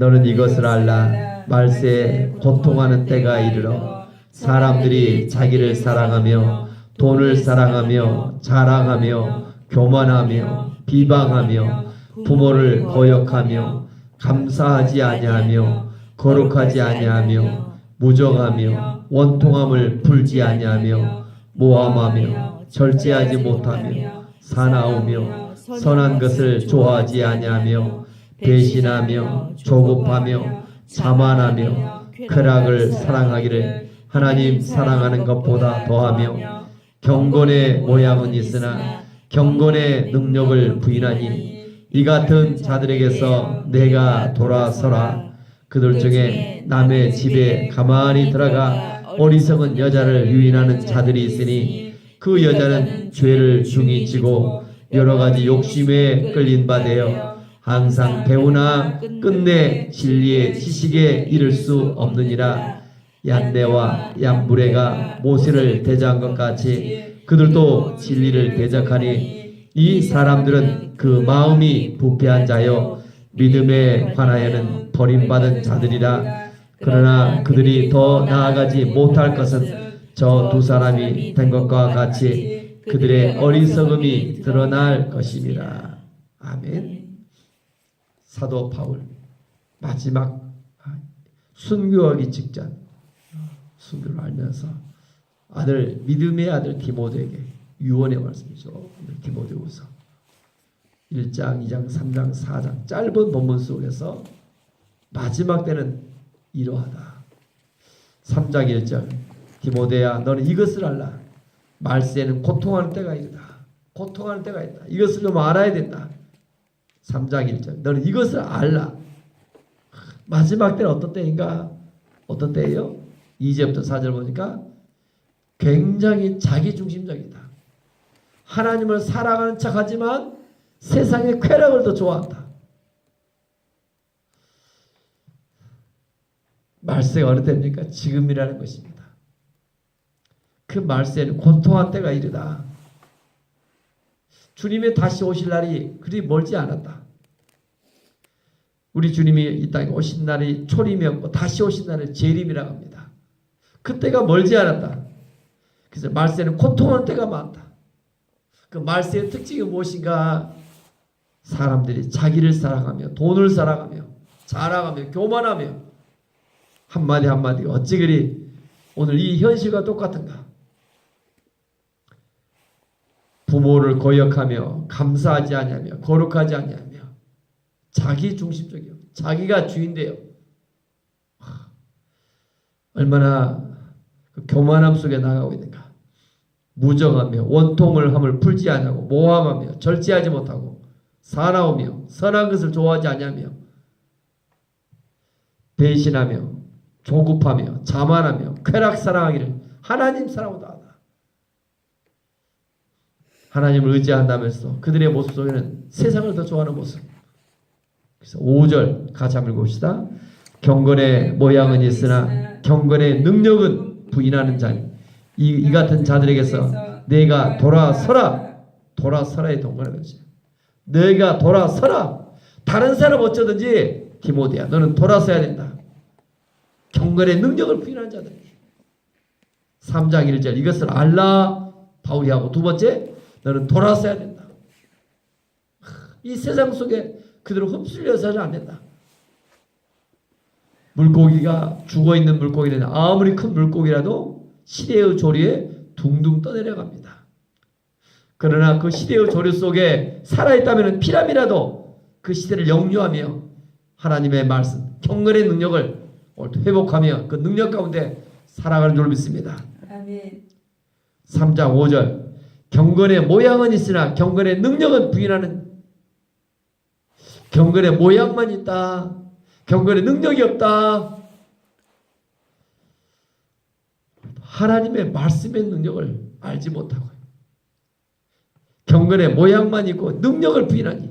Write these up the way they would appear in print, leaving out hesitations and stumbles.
너는 이것을 알라. 말세에 고통하는 때가 이르러 사람들이 자기를 사랑하며 돈을 사랑하며 자랑하며 교만하며 비방하며 부모를 거역하며 감사하지 아니하며 거룩하지 아니하며 무정하며 원통함을 풀지 아니하며 모함하며 절제하지 못하며 사나우며 선한 것을 좋아하지 아니하며 배신하며 조급하며 자만하며 쾌락을 사랑하기를 하나님 사랑하는 것보다 더하며 경건의 모양은 있으나 경건의 능력을 부인하니 이 같은 자들에게서 내가 돌아서라. 그들 중에 남의 집에 가만히 들어가 어리석은 여자를 유인하는 자들이 있으니 그 여자는 죄를 중히 지고 여러 가지 욕심에 끌린 바 되어 항상 배우나 끝내 진리의 지식에 이를 수 없느니라. 얀네와 얀브레가 모세를 대적한 것 같이 그들도 진리를 대적하니 이 사람들은 그 마음이 부패한 자요 믿음에 관하여는 버림받은 자들이라. 그러나 그들이 더 나아가지 못할 것은 저 두 사람이 된 것과 같이 그들의 어리석음이 드러날 것입니다. 아멘. 사도 바울 마지막 순교하기 직전 순교를 알면서 아들 믿음의 아들 디모데에게 유언의 말씀이죠. 디모데후서 1장, 2장, 3장, 4장 짧은 본문 속에서 마지막 때는 이러하다. 3장 1절 디모데야 너는 이것을 알라. 말세에는 고통하는 때가 이르다. 고통하는 때가 있다. 이것을 좀 알아야 된다. 3장 1절 너는 이것을 알라. 마지막 때는 어떤 때인가? 어떤 때예요? 2절부터 4절 보니까 굉장히 자기중심적이다. 하나님을 사랑하는 척하지만 세상의 쾌락을 더 좋아한다. 말세가 어느 때입니까? 지금이라는 것입니다. 그 말세는 고통한 때가 이르다. 주님의 다시 오실 날이 그리 멀지 않았다. 우리 주님이 이 땅에 오신 날이 초림이었고 다시 오신 날을 재림이라고 합니다. 그때가 멀지 않았다. 그래서 말세는 고통하는 때가 많다. 그 말세의 특징이 무엇인가? 사람들이 자기를 사랑하며 돈을 사랑하며 자랑하며 교만하며 한마디 한마디가 어찌 그리 오늘 이 현실과 똑같은가? 부모를 거역하며 감사하지 아니하며 거룩하지 아니하며 자기 중심적이요. 자기가 주인되어 얼마나 그 교만함 속에 나가고 있는가. 무정하며 원통을 함을 풀지 아니하고 모함하며 절제하지 못하고 사나우며 선한 것을 좋아하지 아니하며 배신하며 조급하며 자만하며 쾌락 사랑하기를 하나님 사랑보다 하다. 하나님을 의지한다면서 그들의 모습 속에는 세상을 더 좋아하는 모습. 그래서 5절 같이 한번 읽어봅시다. 경건의 모양은 있으나 경건의 능력은 부인하는 자니 이 같은 자들에게서 내가 돌아서라. 돌아서라의 동반의 것이야. 내가 돌아서라. 다른 사람 어쩌든지 디모데야 너는 돌아서야 된다. 경건의 능력을 부인하는 자들. 3장 1절 이것을 알라. 바울이 하고 두 번째 너는 돌아서야 된다. 이 세상 속에 그대로 흡수려서는 안 된다. 물고기가 죽어있는 물고기는 아무리 큰 물고기라도 시대의 조류에 둥둥 떠내려갑니다. 그러나 그 시대의 조류 속에 살아있다면 피람이라도 그 시대를 역류하며 하나님의 말씀, 경건의 능력을 회복하며 그 능력 가운데 살아가는 줄 믿습니다. 아멘. 3장 5절 경건의 모양은 있으나 경건의 능력은 부인하는. 경건의 모양만 있다. 경건의 능력이 없다. 하나님의 말씀의 능력을 알지 못하고 경건의 모양만 있고 능력을 부인하니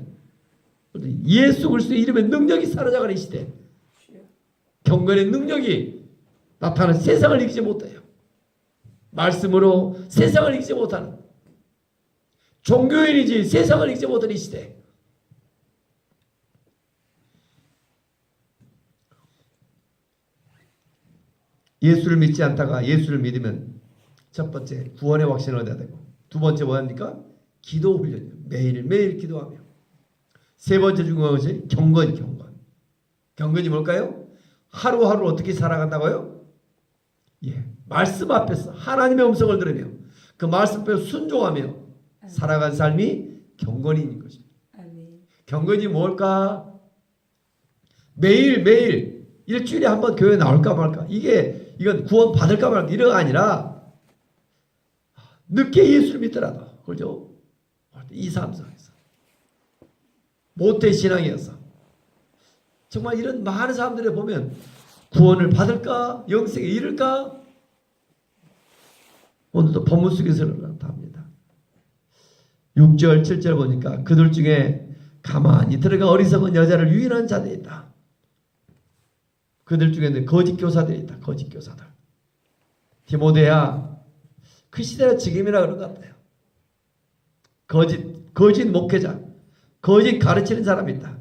예수 그리스도의 이름에 능력이 사라져가는 이 시대 경건의 능력이 나타나는 세상을 이기지 못해요. 말씀으로 세상을 이기지 못하는 종교인이지 세상을 이기지 못하는 이 시대. 예수를 믿지 않다가 예수를 믿으면 첫 번째 구원의 확신을 얻어야 되고, 두 번째 뭐합니까? 기도 훈련이요. 매일매일 기도하며. 세 번째 중요한 것이 경건. 경건이 뭘까요? 하루하루 어떻게 살아간다고요? 예, 말씀 앞에서 하나님의 음성을 들으며 그 말씀 앞에 순종하며 살아간 삶이 경건인 것입니다. 경건이 뭘까? 매일매일 일주일에 한 번 교회 나올까 말까. 이건 구원 받을까 말까 이런 거 아니라 늦게 예수를 믿더라도, 그죠? 2, 3, 4에서 모태신앙이어서 정말 이런 많은 사람들을 보면 구원을 받을까? 영생에 이를까? 오늘도 본문 속에서 나타납니다. 6절, 7절 보니까 그들 중에 가만히 들어가 어리석은 여자를 유인한 자들이 있다. 그들 중에는 거짓 교사들이 있다. 거짓 교사들. 디모데야, 그 시대가 지금이라 그런 것 같아요. 거짓 목회자, 거짓 가르치는 사람이 있다.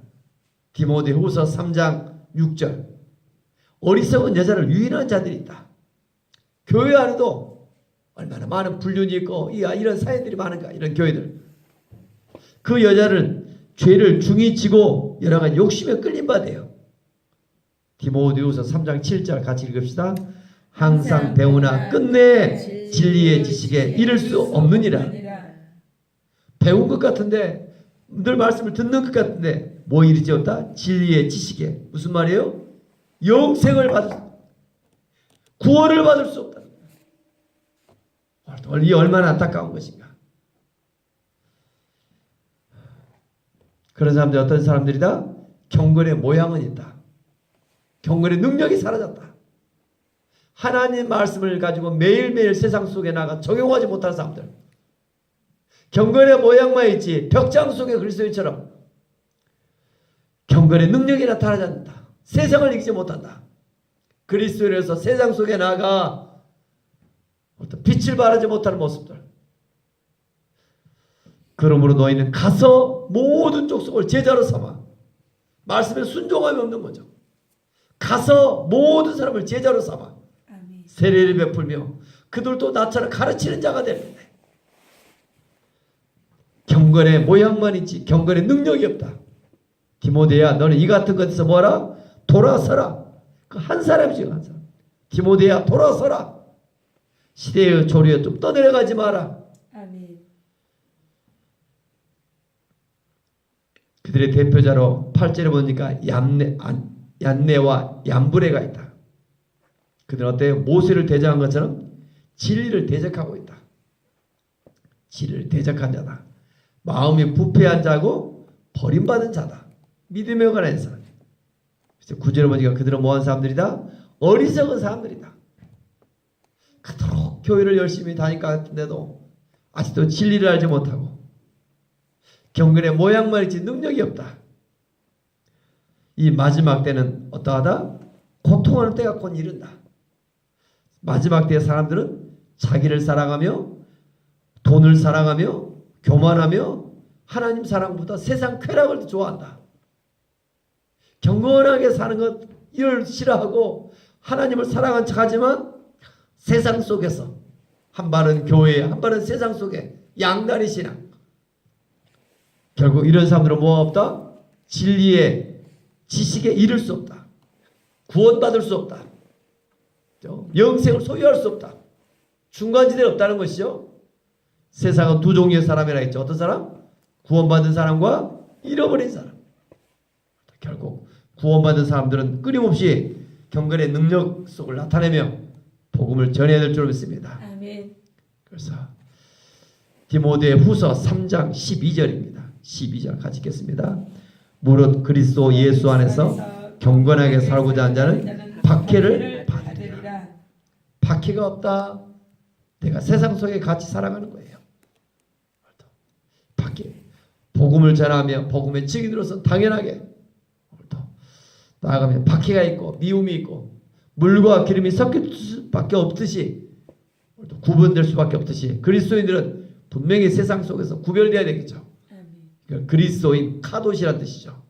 디모데후서 3장 6절. 어리석은 여자를 유인한 자들이 있다. 교회 안에도 얼마나 많은 불륜이 있고 이런 사회들이 많은가, 이런 교회들. 그 여자를 죄를 중히 지고 여러 가지 욕심에 끌린 바 돼요. 디모데후서 3장 7절 같이 읽읍시다. 항상 배우나 끝내 진리의 지식에 이를 수 없느니라. 배운 것 같은데, 늘 말씀을 듣는 것 같은데 뭐 이르지 못다? 진리의 지식에. 무슨 말이에요? 영생을 받을 수, 구원을 받을 수 없다. 이 얼마나 안타까운 것인가. 그런 사람들이 어떤 사람들이다? 경건의 모양은 있다. 경건의 능력이 사라졌다. 하나님 말씀을 가지고 매일매일 세상 속에 나가 적용하지 못하는 사람들. 경건의 모양만 있지 벽장 속의 그리스도인처럼 경건의 능력이 나타나지 않는다. 세상을 이기지 못한다. 그리스도인에서 세상 속에 나가 어떤 빛을 발하지 못하는 모습들. 그러므로 너희는 가서 모든 족속을 제자로 삼아. 말씀에 순종함이 없는 거죠. 가서 모든 사람을 제자로 삼아 세례를 베풀며 그들도 나처럼 가르치는 자가 되는데, 경건의 모양만 있지 경건의 능력이 없다. 디모데야, 너는 이 같은 것에서 뭐하라? 돌아서라. 그 한 사람이죠, 한 사람. 디모데야, 돌아서라. 시대의 조류에 좀 떠내려가지 마라. 아멘. 그들의 대표자로 8절에 보니까 얀네와 얀브레가 있다. 그들은 어때요? 모세를 대적한 것처럼 진리를 대적하고 있다. 진리를 대적한 자다. 마음이 부패한 자고 버림받은 자다. 믿음에 관한 사람. 9절에 보니까 그들은 뭐한 사람들이다? 어리석은 사람들이다. 그토록 교회를 열심히 다닐 것 같은데도 아직도 진리를 알지 못하고 경건의 모양만 있지 능력이 없다. 이 마지막 때는 어떠하다? 고통하는 때가 곧 이른다. 마지막 때의 사람들은 자기를 사랑하며 돈을 사랑하며 교만하며 하나님 사랑보다 세상 쾌락을 좋아한다. 경건하게 사는 것 이를 싫어하고 하나님을 사랑한 척하지만 세상 속에서 한 발은 교회에 한 발은 세상 속에 양다리 신앙. 결국 이런 사람들은 뭐가 없다? 진리의 지식에 이를 수 없다. 구원받을 수 없다. 영생을 소유할 수 없다. 중간지대에 없다는 것이죠. 세상은 두 종류의 사람이라 했죠. 어떤 사람? 구원받은 사람과 잃어버린 사람. 결국 구원받은 사람들은 끊임없이 경건의 능력 속을 나타내며 복음을 전해야 될 줄 믿습니다. 아멘. 그래서 디모데 후서 3장 12절입니다. 12절 같이 읽겠습니다. 무릇 그리스도 예수 안에서 경건하게 살고자 하는 자는 박해를 받으리라. 박해가 없다. 내가 세상 속에 같이 살아가는 거예요. 박해. 복음을 전하며 복음의 증인으로서 당연하게 나아가면 박해가 있고 미움이 있고 물과 기름이 섞일 수밖에 없듯이 구분될 수밖에 없듯이 그리스도인들은 분명히 세상 속에서 구별되어야 되겠죠. 그러니까 그리스도인 카도시라는 뜻이죠.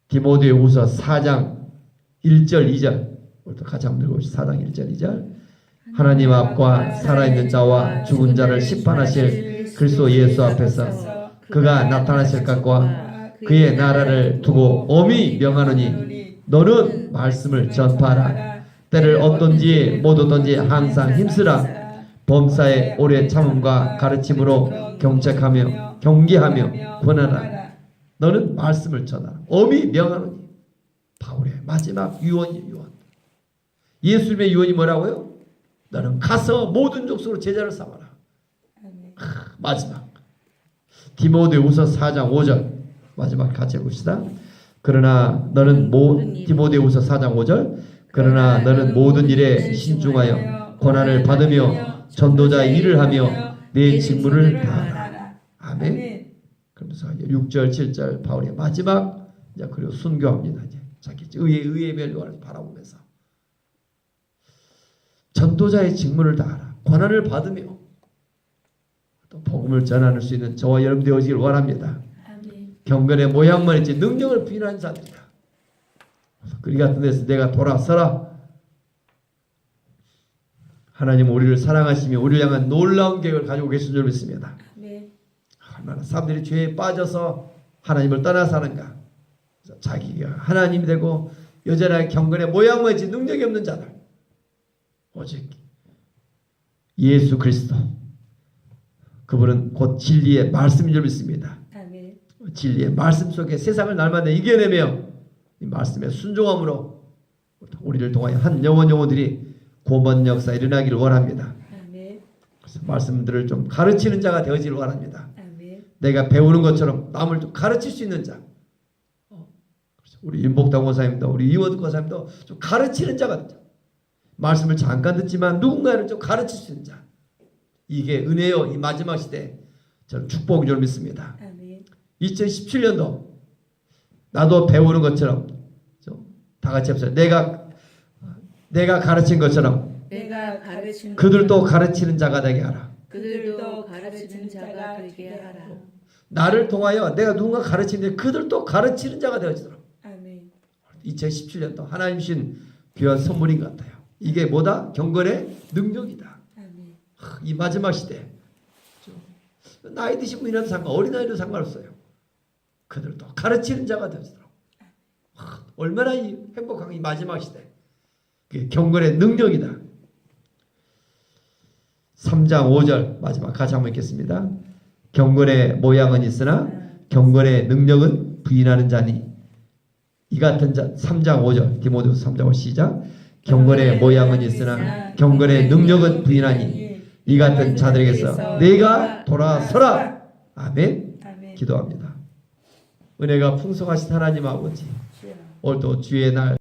디모데후서 4장 1절 2절 오늘도 같이 한번 읽어봅시다. 4장 1절 2절. 하나님 앞과 살아있는 자와 죽은 자를 심판하실 그리스도 예수 앞에서 그가 나타나실 것과 그의 나라를 두고 엄히 명하노니 너는 말씀을 전파하라. 때를 얻든지 못 얻든지 항상 힘쓰라. 범사에 오래 참음과 가르침으로 경책하며 경계하며 권하라. 너는 말씀을 전하라. 엄히 명하노니. 바울의 마지막 유언이에요. 유언. 예수님의 유언이 뭐라고요? 너는 가서 모든 족속으로 제자를 삼아라. 마지막 디모데후서 4장 5절 마지막 같이 해봅시다. 그러나 너는 디모데후서 4장 5절 그러나 너는 모든 일에 신중하여 고난을 받으며 전도자의 일을 하며 내 직무를 다하라. 아멘. 그러면서 6절 7절 바울의 마지막 이제 그리고 순교합니다. 이제 자기 의의 멸류관을 바라보면서 전도자의 직무를 다하라. 고난을 받으며 또 복음을 전하는 수 있는 저와 여러분 되어지길 원합니다. 아멘. 경건의 모양만 있지 능력을 부인하는 자들이다. 그리 같은 데서 내가 돌아서라. 하나님 우리를 사랑하시며 우리를 향한 놀라운 계획을 가지고 계신 줄 믿습니다. 아멘. 얼마나 사람들이 죄에 빠져서 하나님을 떠나 사는가. 자기가 하나님이 되고 여전하게 경건의 모양만 있지 능력이 없는 자들. 오직 예수 그리스도 그분은 곧 진리의 말씀인 줄 믿습니다. 아멘. 진리의 말씀 속에 세상을 날마다 이겨내며 이 말씀의 순종함으로 우리를 통하여 한 영혼들이 구원 역사 일어나기를 원합니다. 아멘. 그래서 말씀들을 좀 가르치는 자가 되어지길 원합니다. 아멘. 내가 배우는 것처럼 남을 좀 가르칠 수 있는 자. 우리 윤복당 권사님도 우리 이원득 권사님도 좀 가르치는 자가 되자. 말씀을 잠깐 듣지만 누군가를 좀 가르칠 수 있는 자. 이게 은혜요. 이 마지막 시대 저는 축복인 줄 믿습니다. 아멘. 2017년도 나도 배우는 것처럼 다 같이 합시다. 내가 가르친 것처럼 그들도 가르치는 자가 되게 하라. 그들도 가르치는 자가 되게 하라. 나를 통하여 내가 누군가 가르치는데 그들도 가르치는 자가 되어지도록. 아멘. 2017년도 하나님 주신 귀한 선물인 것 같아요. 이게 뭐다? 경건의 능력이다. 아멘. 이 마지막 시대 나이 드신 분이라도 상관 어린아이도 상관없어요. 그들도 가르치는 자가 되어지도록. 얼마나 이 행복한 이 마지막 시대. 그게 경건의 능력이다. 3장 5절 마지막 같이 한번 읽겠습니다. 경건의 모양은 있으나 경건의 능력은 부인하는 자니 이 같은 자 3장 5절 디모데후서 3장 5절 시작. 경건의 모양은 있으나 경건의 능력은 부인하니 이 같은 자들에게서 내가 돌아서라. 아멘. 아멘. 기도합니다. 은혜가 풍성하신 하나님 아버지 오늘도 주의 날